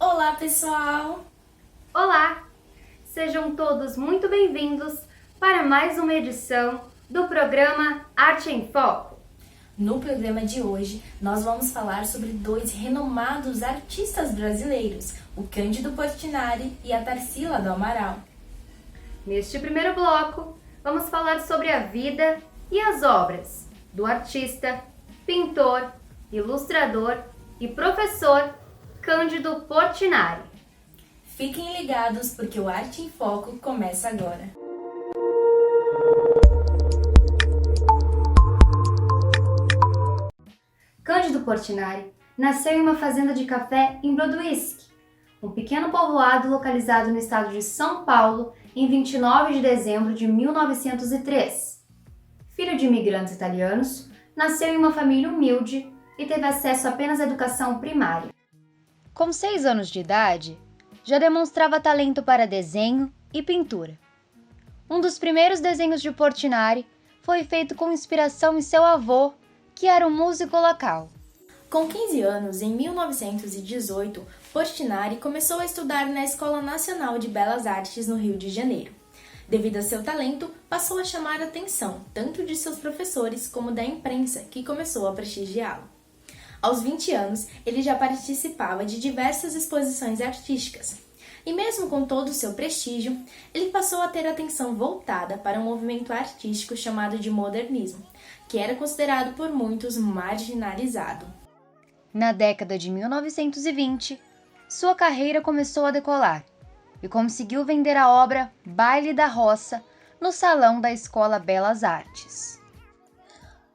Olá, pessoal! Olá! Sejam todos muito bem-vindos para mais uma edição do programa Arte em Foco. No programa de hoje, nós vamos falar sobre dois renomados artistas brasileiros, o Cândido Portinari e a Tarsila do Amaral. Neste primeiro bloco, vamos falar sobre a vida e as obras do artista, pintor, ilustrador e professor Cândido Portinari. Fiquem ligados porque o Arte em Foco começa agora. Cândido Portinari nasceu em uma fazenda de café em Brodowski, um pequeno povoado localizado no estado de São Paulo, em 29 de dezembro de 1903. Filho de imigrantes italianos, nasceu em uma família humilde e teve acesso apenas à educação primária. Com 6 anos de idade, já demonstrava talento para desenho e pintura. Um dos primeiros desenhos de Portinari foi feito com inspiração em seu avô, que era um músico local. Com 15 anos, em 1918, Portinari começou a estudar na Escola Nacional de Belas Artes no Rio de Janeiro. Devido a seu talento, passou a chamar a atenção tanto de seus professores como da imprensa, que começou a prestigiá-lo. Aos 20 anos, ele já participava de diversas exposições artísticas. E mesmo com todo o seu prestígio, ele passou a ter atenção voltada para um movimento artístico chamado de modernismo, que era considerado por muitos marginalizado. Na década de 1920, sua carreira começou a decolar e conseguiu vender a obra Baile da Roça no Salão da Escola Belas Artes.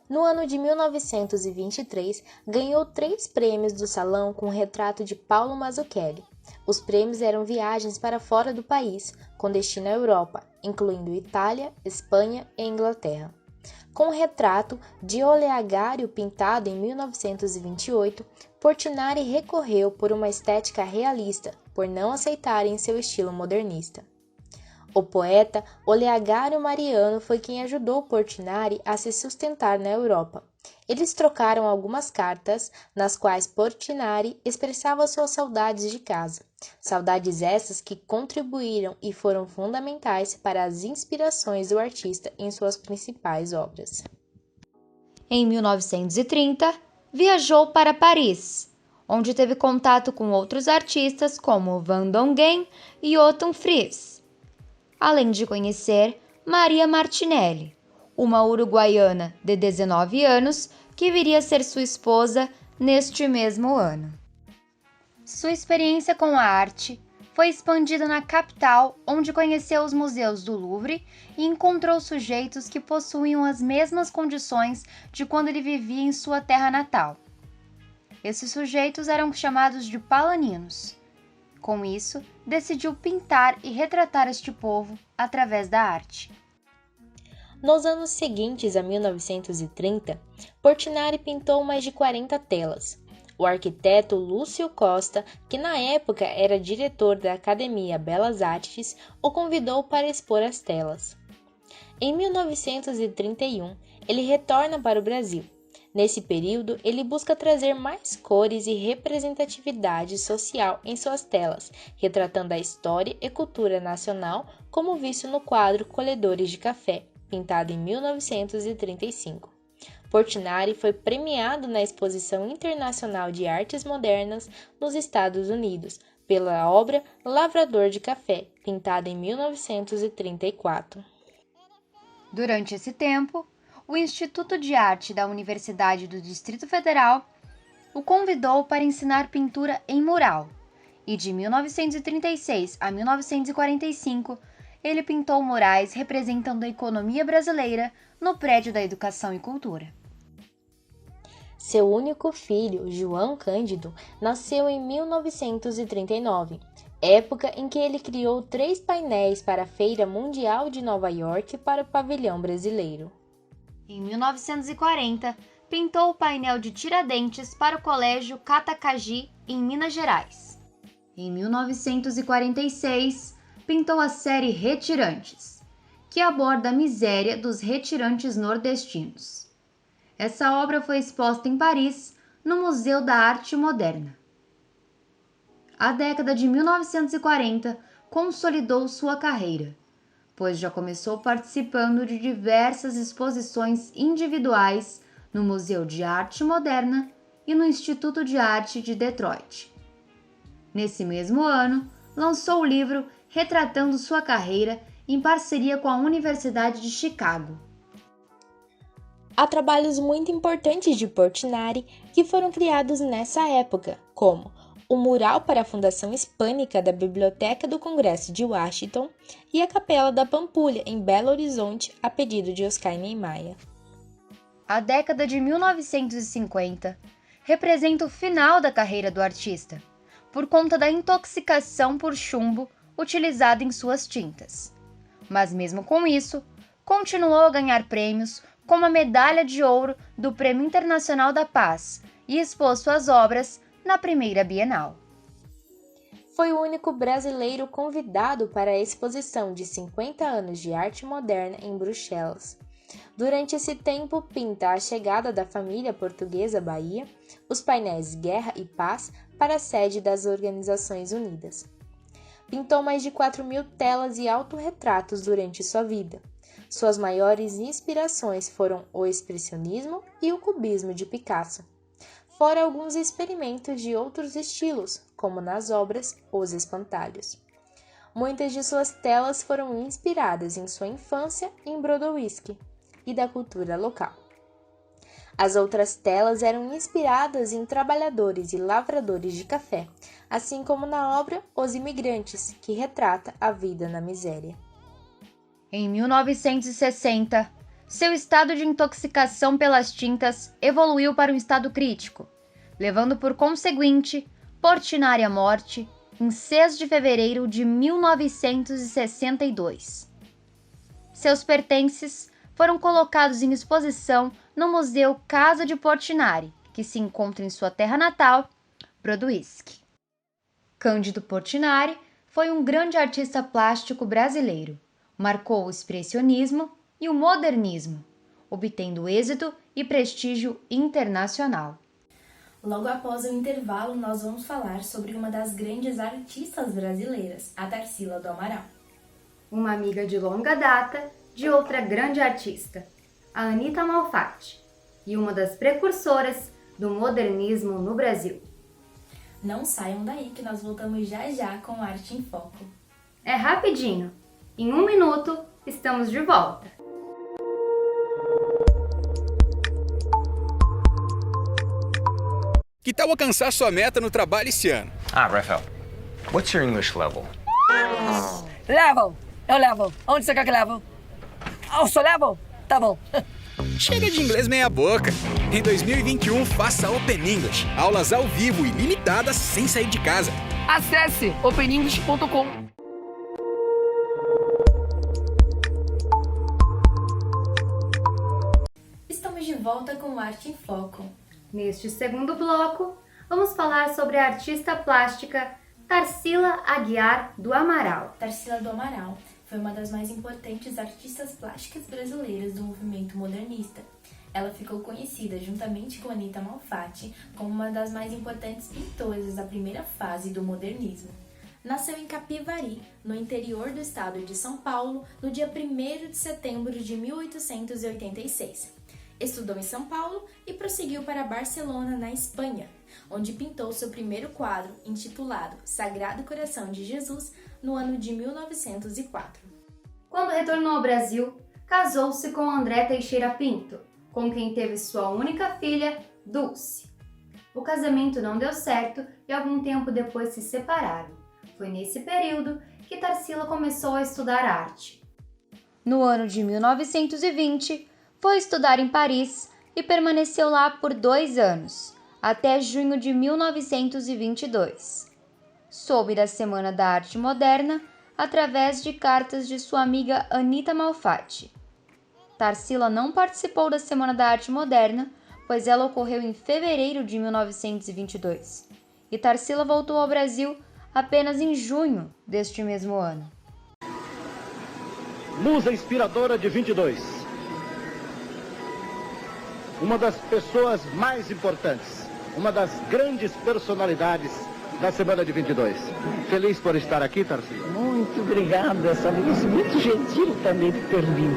No ano de 1923, ganhou 3 prêmios do Salão com o retrato de Paulo Mazzucchelli. Os prêmios eram viagens para fora do país, com destino à Europa, incluindo Itália, Espanha e Inglaterra. Com o retrato de Olegário pintado em 1928, Portinari recorreu por uma estética realista, por não aceitarem seu estilo modernista. O poeta Olegário Mariano foi quem ajudou Portinari a se sustentar na Europa. Eles trocaram algumas cartas, nas quais Portinari expressava suas saudades de casa. Saudades essas que contribuíram e foram fundamentais para as inspirações do artista em suas principais obras. Em 1930, viajou para Paris, onde teve contato com outros artistas como Van Dongen e Otto Fries, além de conhecer Maria Martinelli, uma uruguaiana de 19 anos que viria a ser sua esposa neste mesmo ano. Sua experiência com a arte foi expandida na capital, onde conheceu os museus do Louvre e encontrou sujeitos que possuíam as mesmas condições de quando ele vivia em sua terra natal. Esses sujeitos eram chamados de palaninos. Com isso, decidiu pintar e retratar este povo através da arte. Nos anos seguintes a 1930, Portinari pintou mais de 40 telas. O arquiteto Lúcio Costa, que na época era diretor da Academia Belas Artes, o convidou para expor as telas. Em 1931, ele retorna para o Brasil. Nesse período, ele busca trazer mais cores e representatividade social em suas telas, retratando a história e cultura nacional, como visto no quadro Colhedores de Café, pintado em 1935. Portinari foi premiado na Exposição Internacional de Artes Modernas nos Estados Unidos, pela obra Lavrador de Café, pintada em 1934. Durante esse tempo, o Instituto de Arte da Universidade do Distrito Federal o convidou para ensinar pintura em mural, e de 1936 a 1945 ele pintou murais representando a economia brasileira no prédio da Educação e Cultura. Seu único filho, João Cândido, nasceu em 1939, época em que ele criou 3 painéis para a Feira Mundial de Nova York para o pavilhão brasileiro. Em 1940, pintou o painel de Tiradentes para o Colégio Catacagy, em Minas Gerais. Em 1946, pintou a série Retirantes, que aborda a miséria dos retirantes nordestinos. Essa obra foi exposta em Paris, no Museu da Arte Moderna. A década de 1940 consolidou sua carreira, pois já começou participando de diversas exposições individuais no Museu de Arte Moderna e no Instituto de Arte de Detroit. Nesse mesmo ano, lançou o livro retratando sua carreira em parceria com a Universidade de Chicago. Há trabalhos muito importantes de Portinari que foram criados nessa época, como o mural para a Fundação Hispânica da Biblioteca do Congresso de Washington e a Capela da Pampulha, em Belo Horizonte, a pedido de Oscar Niemeyer. A década de 1950 representa o final da carreira do artista, por conta da intoxicação por chumbo utilizada em suas tintas. Mas mesmo com isso, continuou a ganhar prêmios como a Medalha de Ouro do Prêmio Internacional da Paz e expôs suas obras na primeira Bienal. Foi o único brasileiro convidado para a exposição de 50 anos de arte moderna em Bruxelas. Durante esse tempo, pinta a chegada da família portuguesa à Bahia, os painéis Guerra e Paz para a sede das Organizações Unidas. Pintou mais de 4.000 telas e autorretratos durante sua vida. Suas maiores inspirações foram o expressionismo e o cubismo de Picasso, fora alguns experimentos de outros estilos, como nas obras Os Espantalhos. Muitas de suas telas foram inspiradas em sua infância em Brodowski e da cultura local. As outras telas eram inspiradas em trabalhadores e lavradores de café, assim como na obra Os Imigrantes, que retrata a vida na miséria. Em 1960, seu estado de intoxicação pelas tintas evoluiu para um estado crítico, levando por conseguinte Portinari à morte em 6 de fevereiro de 1962. Seus pertences foram colocados em exposição no Museu Casa de Portinari, que se encontra em sua terra natal, Brodowski. Cândido Portinari foi um grande artista plástico brasileiro. Marcou o expressionismo e o modernismo, obtendo êxito e prestígio internacional. Logo após o intervalo, nós vamos falar sobre uma das grandes artistas brasileiras, a Tarsila do Amaral. Uma amiga de longa data de outra grande artista, a Anita Malfatti, e uma das precursoras do modernismo no Brasil. Não saiam daí que nós voltamos já já com Arte em Foco. É rapidinho. Em 1 minuto, estamos de volta. Que tal alcançar sua meta no trabalho esse ano? Rafael, what's your English level? Level. Eu levo. Onde você quer que levo? Eu sou level? Tá bom. Chega de inglês meia boca. Em 2021, faça Open English. Aulas ao vivo e limitadas sem sair de casa. Acesse openenglish.com. Estamos de volta com Arte em Foco. Neste segundo bloco, vamos falar sobre a artista plástica Tarsila Aguiar do Amaral. Tarsila do Amaral foi uma das mais importantes artistas plásticas brasileiras do movimento modernista. Ela ficou conhecida, juntamente com Anita Malfatti, como uma das mais importantes pintoras da primeira fase do modernismo. Nasceu em Capivari, no interior do estado de São Paulo, no dia 1º de setembro de 1886. Estudou em São Paulo e prosseguiu para Barcelona, na Espanha, onde pintou seu primeiro quadro, intitulado Sagrado Coração de Jesus, no ano de 1904. Quando retornou ao Brasil, casou-se com André Teixeira Pinto, com quem teve sua única filha, Dulce. O casamento não deu certo e algum tempo depois se separaram. Foi nesse período que Tarsila começou a estudar arte. No ano de 1920, foi estudar em Paris e permaneceu lá por 2 anos, até junho de 1922. Soube da Semana da Arte Moderna através de cartas de sua amiga Anita Malfatti. Tarsila não participou da Semana da Arte Moderna, pois ela ocorreu em fevereiro de 1922, e Tarsila voltou ao Brasil apenas em junho deste mesmo ano. Musa inspiradora de 22. Uma das pessoas mais importantes, uma das grandes personalidades da semana de 22. Feliz por estar aqui, Tarsila? Muito obrigada, Fabrício. Muito gentil também de ter vindo.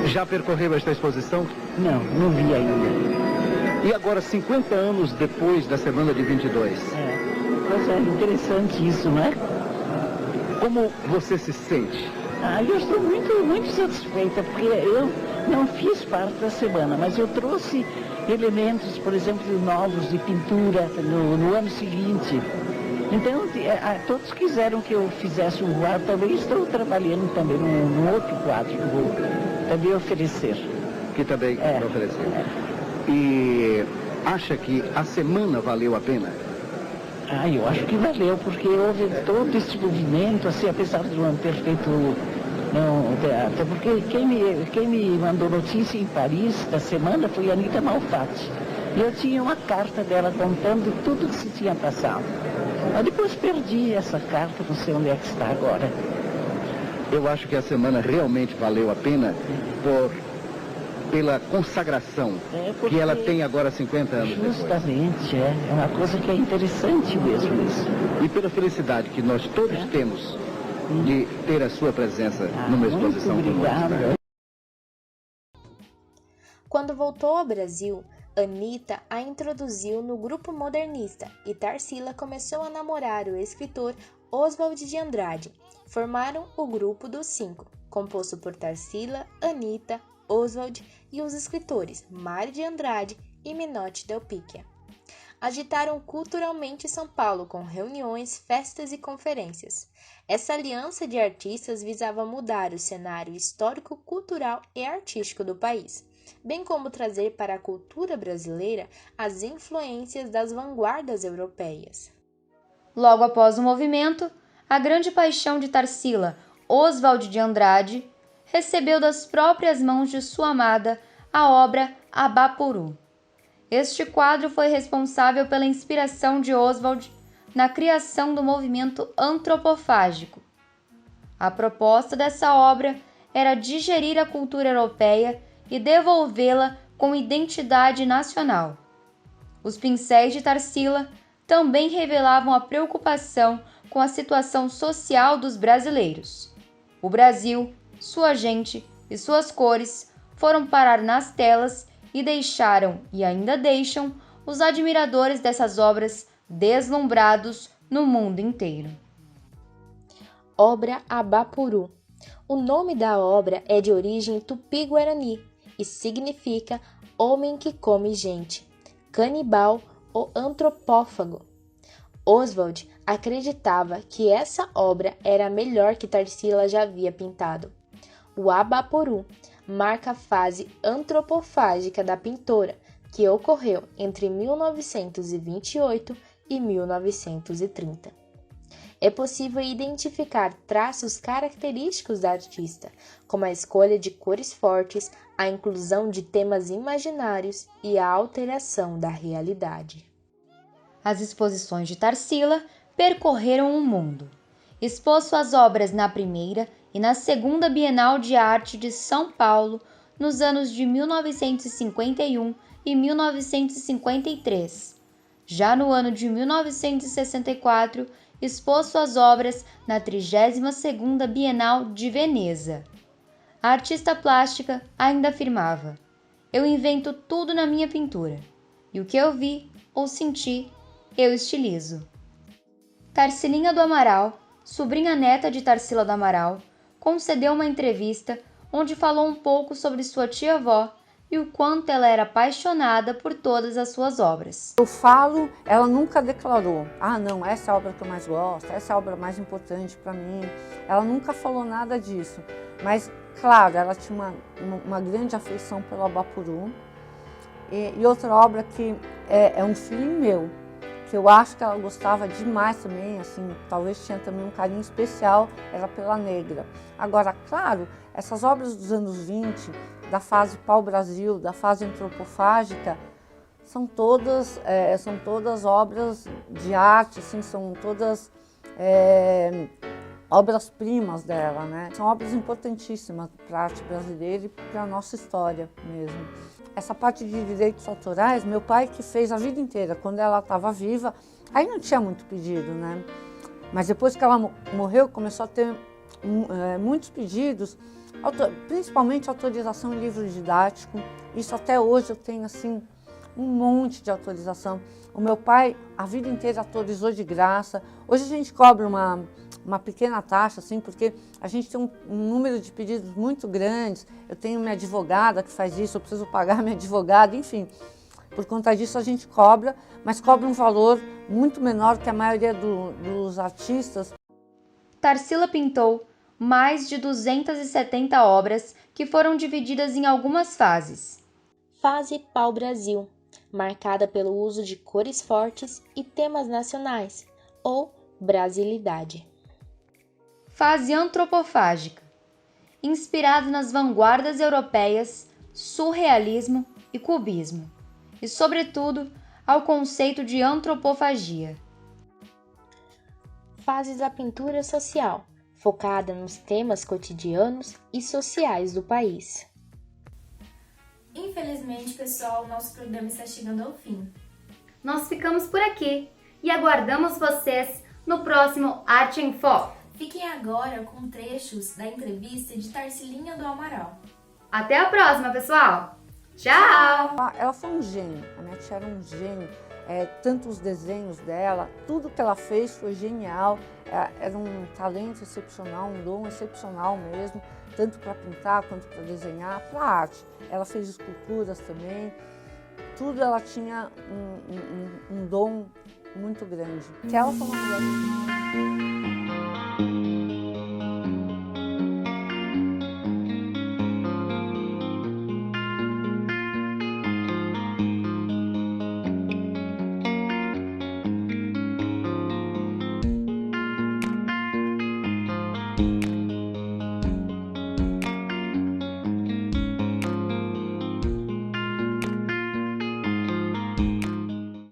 Já percorreu esta exposição? Não vi ainda. E agora, 50 anos depois da semana de 22? Mas é interessante isso, não é? Como você se sente? Eu estou muito satisfeita, porque eu não fiz parte da semana, mas eu trouxe elementos, por exemplo, novos de pintura no ano seguinte. Então, todos quiseram que eu fizesse um quadro, também estou trabalhando também num outro quadro que vou também oferecer. Que também vai oferecer. E acha que a semana valeu a pena? Eu acho que valeu, porque houve todo esse movimento, assim, apesar de não ter feito... até porque quem me mandou notícia em Paris da semana foi a Anita Malfatti. E eu tinha uma carta dela contando tudo que se tinha passado. Mas depois perdi essa carta, não sei onde é que está agora. Eu acho que a semana realmente valeu a pena pela consagração que ela tem agora 50 anos depois. Justamente, é uma coisa que é interessante mesmo isso. E pela felicidade que nós todos temos de ter a sua presença numa exposição como esta. Quando voltou ao Brasil, Anita a introduziu no grupo modernista e Tarsila começou a namorar o escritor Oswald de Andrade. Formaram o Grupo dos Cinco, composto por Tarsila, Anita, Oswald e os escritores Mário de Andrade e Minotti Del Picchia. Agitaram culturalmente São Paulo com reuniões, festas e conferências. Essa aliança de artistas visava mudar o cenário histórico, cultural e artístico do país, bem como trazer para a cultura brasileira as influências das vanguardas europeias. Logo após o movimento, a grande paixão de Tarsila, Oswald de Andrade, recebeu das próprias mãos de sua amada a obra Abapuru. Este quadro foi responsável pela inspiração de Oswald na criação do movimento antropofágico. A proposta dessa obra era digerir a cultura europeia e devolvê-la com identidade nacional. Os pincéis de Tarsila também revelavam a preocupação com a situação social dos brasileiros. O Brasil, sua gente e suas cores foram parar nas telas e deixaram, e ainda deixam, os admiradores dessas obras deslumbrados no mundo inteiro. Obra Abapuru. O nome da obra é de origem tupi-guarani e significa homem que come gente, canibal ou antropófago. Oswald acreditava que essa obra era a melhor que Tarsila já havia pintado. O Abapuru marca a fase antropofágica da pintora, que ocorreu entre 1928 e 1930. É possível identificar traços característicos da artista, como a escolha de cores fortes, a inclusão de temas imaginários e a alteração da realidade. As exposições de Tarsila percorreram o mundo. Expôs suas obras na primeira e na segunda Bienal de Arte de São Paulo, nos anos de 1951 e 1953. Já no ano de 1964, expôs suas obras na 32ª Bienal de Veneza. A artista plástica ainda afirmava: "Eu invento tudo na minha pintura, e o que eu vi ou senti, eu estilizo." Tarsilinha do Amaral, sobrinha neta de Tarsila do Amaral, concedeu uma entrevista onde falou um pouco sobre sua tia-avó e o quanto ela era apaixonada por todas as suas obras. Eu falo, ela nunca declarou: não, essa é a obra que eu mais gosto, essa é a obra mais importante para mim. Ela nunca falou nada disso, mas, claro, ela tinha uma grande afeição pelo Abapuru. E outra obra que é um filho meu, que eu acho que ela gostava demais também, assim, talvez tinha também um carinho especial, era pela Negra. Agora, claro, essas obras dos anos 20, da fase pau-brasil, da fase antropofágica, são todas obras de arte, assim, são todas obras-primas dela, né? São obras importantíssimas para a arte brasileira e para a nossa história mesmo. Essa parte de direitos autorais, meu pai que fez a vida inteira, quando ela estava viva, aí não tinha muito pedido, né? Mas depois que ela morreu, começou a ter muitos pedidos, principalmente autorização em livro didático. Isso até hoje eu tenho, assim, um monte de autorização. O meu pai, a vida inteira, autorizou de graça. Hoje a gente cobra uma pequena taxa, assim, porque a gente tem um número de pedidos muito grandes. Eu tenho minha advogada que faz isso, eu preciso pagar minha advogada, enfim. Por conta disso a gente cobra, mas cobra um valor muito menor que a maioria dos artistas. Tarsila pintou mais de 270 obras que foram divididas em algumas fases. Fase Pau-Brasil, marcada pelo uso de cores fortes e temas nacionais, ou brasilidade. Fase antropofágica, inspirada nas vanguardas europeias, surrealismo e cubismo, e, sobretudo, ao conceito de antropofagia. Fase da pintura social, focada nos temas cotidianos e sociais do país. Infelizmente, pessoal, nosso programa está chegando ao fim. Nós ficamos por aqui e aguardamos vocês no próximo Arte em Foco. Fiquem agora com trechos da entrevista de Tarsilinha do Amaral. Até a próxima, pessoal! Tchau! Ela foi um gênio, a minha tia era um gênio. Tanto os desenhos dela, tudo que ela fez foi genial. Era um talento excepcional, um dom excepcional mesmo, tanto para pintar quanto para desenhar, para a arte. Ela fez esculturas também, tudo ela tinha um dom muito grande. Que ela foi uma mulher